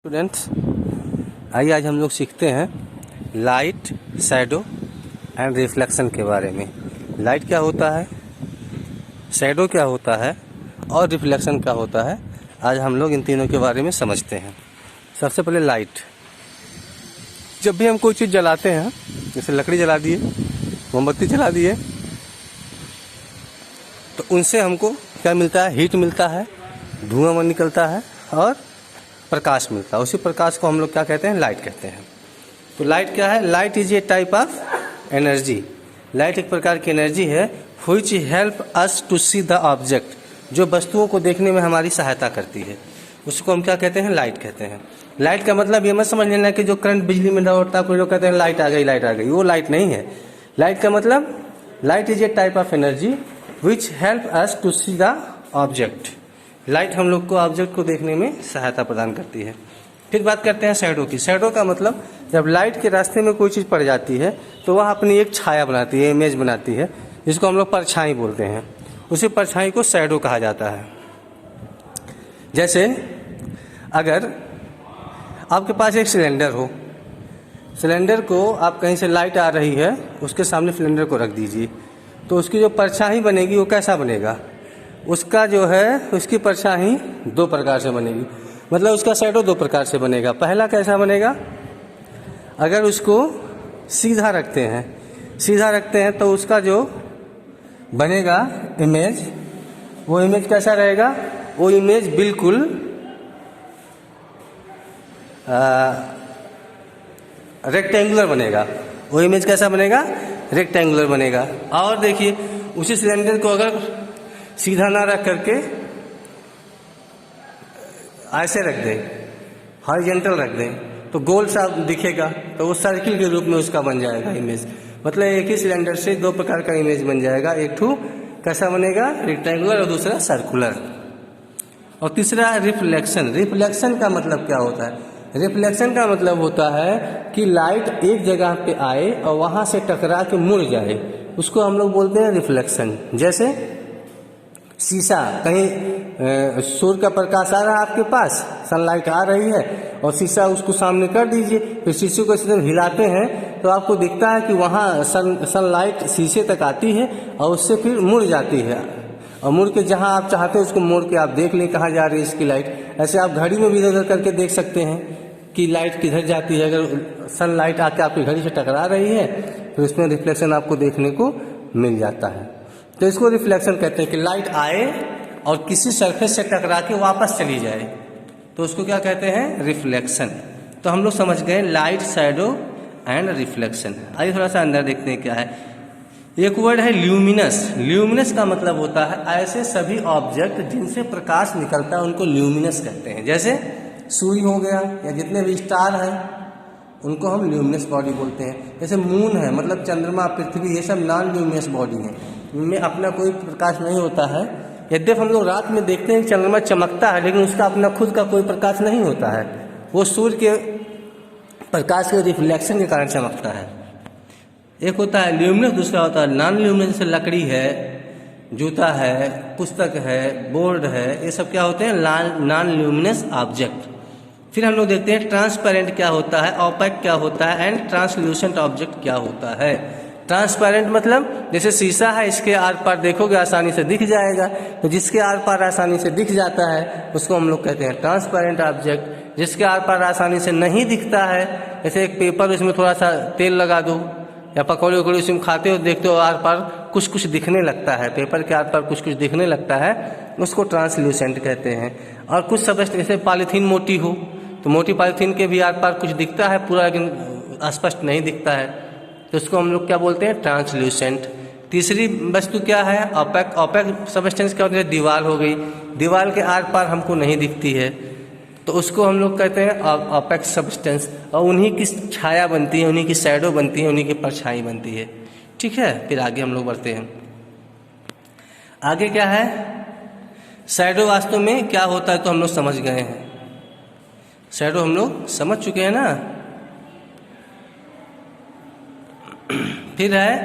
Students, आइए आज हम लोग सीखते हैं लाइट, शैडो एंड रिफ्लेक्शन के बारे में। लाइट क्या होता है, शैडो क्या होता है और रिफ्लेक्शन क्या होता है। आज हम लोग इन तीनों के बारे में समझते हैं। सबसे पहले लाइट। जब भी हम कोई चीज़ जलाते हैं, जैसे लकड़ी जला दिए, मोमबत्ती जला दिए, तो उनसे हमको क्या मिलता है? हीट मिलता है, धुआं निकलता है और प्रकाश मिलता है। उसी प्रकाश को हम लोग क्या कहते हैं? लाइट कहते हैं। तो लाइट क्या है? Light is a type of energy. Light एक प्रकार की एनर्जी है which help us to see the object, जो वस्तुओं को देखने में हमारी सहायता करती है। उसको हम क्या कहते हैं? लाइट कहते हैं। लाइट का मतलब ये मत समझ लेना कि जो करंट बिजली में दौड़ता है, कोई लोग कहते हैं लाइट आ गई, लाइट आ गई। वो लाइट नहीं है। लाइट का मतलब light is a type of energy which help us to see the object. Light हम लोग को ऑब्जेक्ट को देखने में सहायता प्रदान करती है। फिर बात करते हैं शैडो की। शैडो का मतलब जब लाइट के रास्ते में कोई चीज़ पड़ जाती है तो वह अपनी एक छाया बनाती है, इमेज बनाती है, जिसको हम लोग परछाई बोलते हैं। उसी परछाई को शैडो कहा जाता है। जैसे अगर आपके पास एक सिलेंडर हो, सिलेंडर को आप कहीं से लाइट आ रही है, उसके सामने सिलेंडर को रख दीजिए, तो उसकी जो परछाई बनेगी वो कैसा बनेगा? उसका जो है, उसकी परछाई दो प्रकार से बनेगी। मतलब उसका शैडो दो प्रकार से बनेगा। पहला कैसा बनेगा? अगर उसको सीधा रखते हैं तो उसका जो बनेगा इमेज, वो इमेज कैसा रहेगा? वो इमेज बिल्कुल रेक्टेंगुलर बनेगा। वो इमेज कैसा बनेगा? रेक्टेंगुलर बनेगा। और देखिए, उसी सिलेंडर को अगर सीधा ना रख करके ऐसे रख दें, हॉरिजॉन्टल रख दें, तो गोल सा दिखेगा, तो वो सर्किल के रूप में उसका बन जाएगा इमेज। मतलब एक ही सिलेंडर से दो प्रकार का इमेज बन जाएगा। एक ठू कैसा बनेगा? रेक्टेंगुलर, और दूसरा सर्कुलर। और तीसरा रिफ्लेक्शन। रिफ्लेक्शन का मतलब क्या होता है? रिफ्लेक्शन का मतलब होता है कि लाइट एक जगह पे आए और वहां से टकरा के मुड़ जाए, उसको हम लोग बोलते हैं रिफ्लेक्शन। जैसे शीशा, कहीं सूर्य का प्रकाश आ रहा है आपके पास, सनलाइट आ रही है, और शीशा उसको सामने कर दीजिए, फिर शीशे को इसी तरह हिलाते हैं तो आपको दिखता है कि वहाँ सनलाइट शीशे तक आती है और उससे फिर मुड़ जाती है, और मुड़ के जहाँ आप चाहते हैं उसको मोड़ के आप देख लें कहाँ जा रही है इसकी लाइट। ऐसे आप घड़ी में भी इधर उधर करके देख सकते हैं कि लाइट किधर जाती है। अगर सनलाइट आके आपकी घड़ी से टकरा रही है तो इसमें रिफ्लेक्शन आपको देखने को मिल जाता है। तो इसको रिफ्लेक्शन कहते हैं कि लाइट आए और किसी सरफेस से टकरा के वापस चली जाए, तो उसको क्या कहते हैं? रिफ्लेक्शन। तो हम लोग समझ गए लाइट, शैडो एंड रिफ्लेक्शन। आइए थोड़ा सा अंदर देखते हैं क्या है। एक वर्ड है ल्यूमिनस। ल्यूमिनस का मतलब होता है ऐसे सभी ऑब्जेक्ट जिनसे प्रकाश निकलता है उनको ल्यूमिनस कहते हैं। जैसे सूर्य हो गया, या जितने भी स्टार हैं उनको हम ल्यूमिनस बॉडी बोलते हैं। जैसे मून है, मतलब चंद्रमा, पृथ्वी, ये सब नॉन ल्यूमिनस बॉडी हैं, इनमें अपना कोई प्रकाश नहीं होता है। यद्यप हम लोग रात में देखते हैं कि चंद्रमा चमकता है, लेकिन उसका अपना खुद का कोई प्रकाश नहीं होता है। वो सूर्य के प्रकाश के रिफ्लेक्शन के कारण चमकता है। एक होता है ल्यूमिनस, दूसरा होता है नॉन ल्यूमिनस। जैसे लकड़ी है, जूता है, पुस्तक है, बोर्ड है, ये सब क्या होते हैं? Non luminous object. फिर हम लोग देखते हैं ट्रांसपेरेंट क्या होता है, ओपेक क्या होता है, एंड ट्रांसल्यूसेंट ऑब्जेक्ट क्या होता है। ट्रांसपेरेंट मतलब जैसे शीशा है, इसके आर पार देखोगे आसानी से दिख जाएगा, तो जिसके आर पार आसानी से दिख जाता है उसको हम लोग कहते हैं ट्रांसपेरेंट ऑब्जेक्ट। जिसके आर पार आसानी से नहीं दिखता है, जैसे एक पेपर, उसमें थोड़ा सा तेल लगा दो या पकौड़े वकौड़े उसमें खाते हो, देखते हो आर पार कुछ कुछ दिखने लगता है, पेपर के आर पार कुछ कुछ दिखने लगता है, उसको ट्रांसल्यूसेंट कहते हैं। और कुछ सब्सटेंस, जैसे पॉलीथीन मोटी हो तो मोटी पॉलीथीन के भी आर पार कुछ दिखता है पूरा, लेकिन स्पष्ट नहीं दिखता है, तो उसको हम लोग क्या बोलते हैं? ट्रांसल्यूसेंट। तीसरी वस्तु क्या है? ओपेक। ओपेक सब्सटेंस क्या होती है? दीवार हो गई, दीवार के आर पार हमको नहीं दिखती है, तो उसको हम लोग कहते हैं ओपेक सब्सटेंस। और उन्हीं की छाया बनती है, उन्हीं की शैडो बनती है, उन्हीं की परछाई बनती है। ठीक है, फिर आगे हम लोग बढ़ते हैं। आगे क्या है? शैडो वास्तव में क्या होता है तो हम लोग समझ गए हैं। शैडो हम लोग समझ चुके हैं ना। फिर है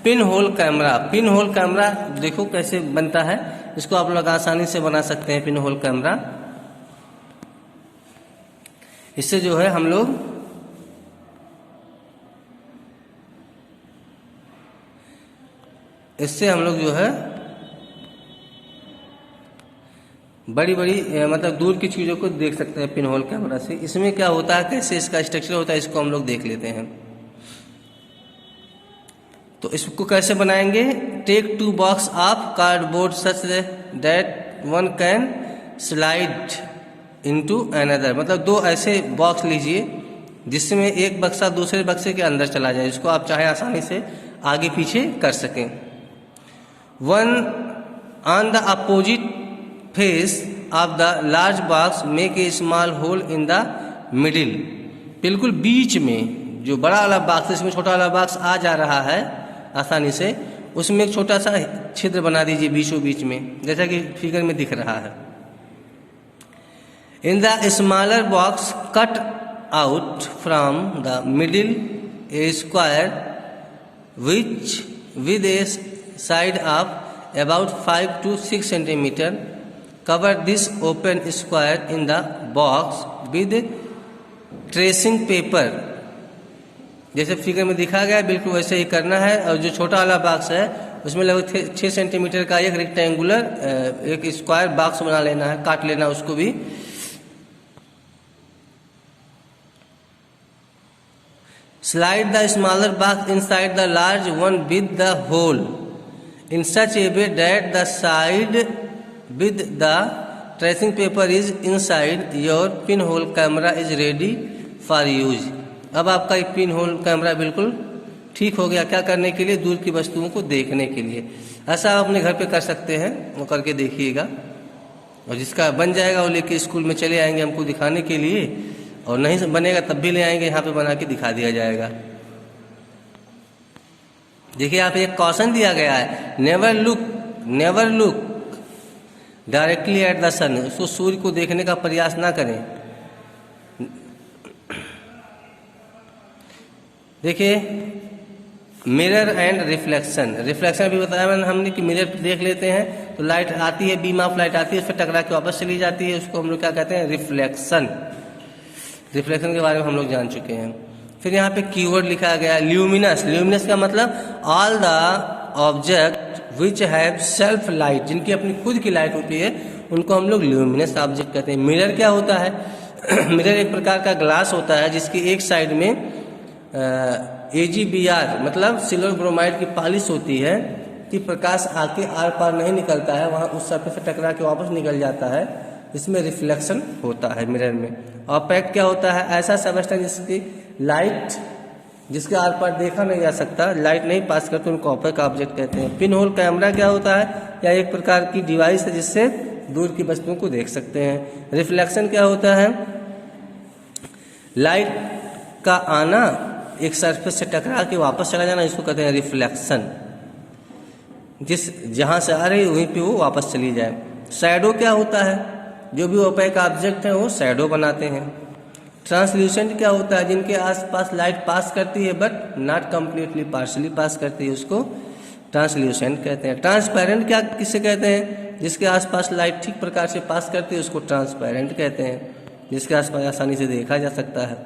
pin hole camera. Pin hole camera देखो कैसे बनता है, इसको आप लोग आसानी से बना सकते हैं। पिन होल कैमरा इससे जो है हम लोग जो है बड़ी बड़ी मतलब दूर की चीज़ों को देख सकते हैं पिन होल कैमरा से। इसमें क्या होता है, कैसे इसका स्ट्रक्चर होता है, इसको हम लोग देख लेते हैं। तो इसको कैसे बनाएंगे, take 2 box of cardboard such that one can slide into another, मतलब 2 ऐसे बॉक्स लीजिए जिसमें एक बक्सा दूसरे बक्से के अंदर चला जाए, इसको आप चाहे आसानी से आगे पीछे कर सकें। One on the opposite face of the large box make a small hole in the middle, बिल्कुल बीच में जो बड़ा वाला बॉक्स है इसमें छोटा वाला बॉक्स आ जा रहा है आसानी से, उसमें एक छोटा सा छिद्र बना दीजिए बीचों बीच में, जैसा कि फिगर में दिख रहा है। In the smaller box cut out from the middle A square which with A side of about 5 to 6 centimeter. Cover this open square in the box with tracing paper. जैसे फिगर में दिखा गया बिल्कुल वैसे ही करना है। और जो छोटा वाला बॉक्स है उसमें लगभग 6 सेंटीमीटर का एक रेक्टेंगुलर एक स्क्वायर बॉक्स बना लेना है, काट लेना उसको भी। Slide the smaller box inside the large one with the hole in such a way that the side with the tracing paper is inside. Your pinhole camera is ready for use. अब आपका एक pin hole camera बिल्कुल ठीक हो गया, क्या करने के लिए, दूर की वस्तुओं को देखने के लिए। ऐसा आप अपने घर पे कर सकते हैं, वो करके देखिएगा। और जिसका बन जाएगा वो लेके स्कूल में चले आएंगे हमको दिखाने के लिए, और नहीं बनेगा तब भी ले आएंगे, यहाँ पे बना के दिखा दिया जाएगा। देखिए आप एक कॉशन दिया गया है, never look directly at the sun, उसको सूर्य को देखने का प्रयास ना करें। देखिए मिरर एंड रिफ्लेक्शन, रिफ्लेक्शन भी बताया मैंने हमने कि मिरर देख लेते हैं तो लाइट आती है, बीम ऑफ लाइट आती है, फिर टकरा के वापस चली जाती है, उसको हम लोग क्या कहते हैं, रिफ्लेक्शन। रिफ्लेक्शन के बारे में हम लोग जान चुके हैं। फिर यहाँ पे कीवर्ड लिखा गया ल्यूमिनस। ल्यूमिनस का मतलब all the object which have self light, जिनकी अपनी खुद की लाइट होती है उनको हम लोग ल्यूमिनस ऑब्जेक्ट कहते हैं। मिरर क्या होता है मिरर एक प्रकार का ग्लास होता है जिसकी एक साइड में AgBr मतलब सिल्वर ब्रोमाइड की पॉलिश होती है कि प्रकाश आके आर पार नहीं निकलता है, वहाँ उस सरफेस से टकरा के वापस निकल जाता है, इसमें रिफ्लेक्शन होता है मिरर में। ऑपेक क्या होता है, ऐसा सबस्टेंस जिसकी लाइट जिसके आर पार देखा नहीं जा सकता, लाइट नहीं पास करते, उनको ऑपेक ऑब्जेक्ट कहते हैं। पिन होल कैमरा क्या होता है, या एक प्रकार की डिवाइस है जिससे दूर की वस्तुओं को देख सकते हैं। रिफ्लेक्शन क्या होता है, लाइट का आना एक सरफेस से टकरा के वापस चला जाना, इसको कहते हैं रिफ्लेक्शन। जहां से आ रही वहीं पे वो वापस चली जाए। शैडो क्या होता है, जो भी ओपेक ऑब्जेक्ट है वो शैडो बनाते हैं। ट्रांसल्यूसेंट क्या होता है, जिनके आसपास लाइट पास करती है but not completely partially pass करती है, उसको ट्रांसल्यूसेंट कहते हैं। ट्रांसपेरेंट क्या किसे कहते हैं, जिसके आसपास लाइट ठीक प्रकार से पास करती है उसको ट्रांसपेरेंट कहते हैं, जिसके आसपास आसानी से देखा जा सकता है।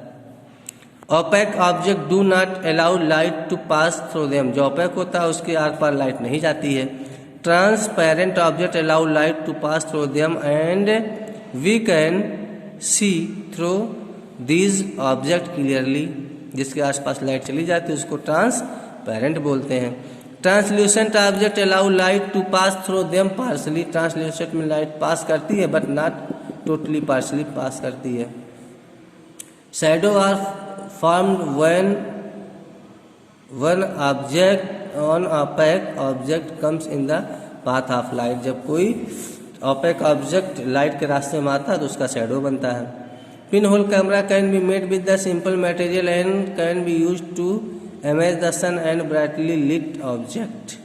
Opaque object do not allow light to pass through them, जो ओपेक होता है उसके आर पार लाइट नहीं जाती है। Transparent object allow light to pass through them and we can see through these object clearly, जिसके आसपास लाइट चली जाती है उसको ट्रांसपेरेंट बोलते हैं। Translucent object allow light to pass through them partially, translucent में लाइट पास करती है but not totally partially pass करती है। Shadow are formed when one object on opaque object comes in the path of light, जब कोई opaque object light के रास्ते में आता है तो उसका शैडो बनता है। Pin hole camera can be made with the simple material and can be used to image the sun and brightly lit object.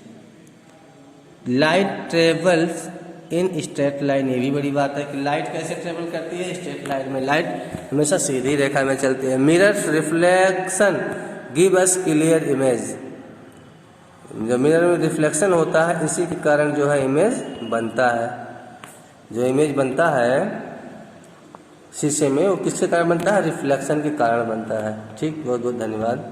Light travels in straight line, ये भी बड़ी बात है कि लाइट कैसे ट्रेवल करती है, स्ट्रेट लाइन में लाइट हमेशा सीधी रेखा में चलती है। Mirror reflection give us clear image, जो मिरर में रिफ्लेक्शन होता है इसी के कारण जो है इमेज बनता है, जो इमेज बनता है शीशे में, वो किसके कारण बनता है? रिफ्लेक्शन के कारण बनता है। ठीक, बहुत बहुत धन्यवाद।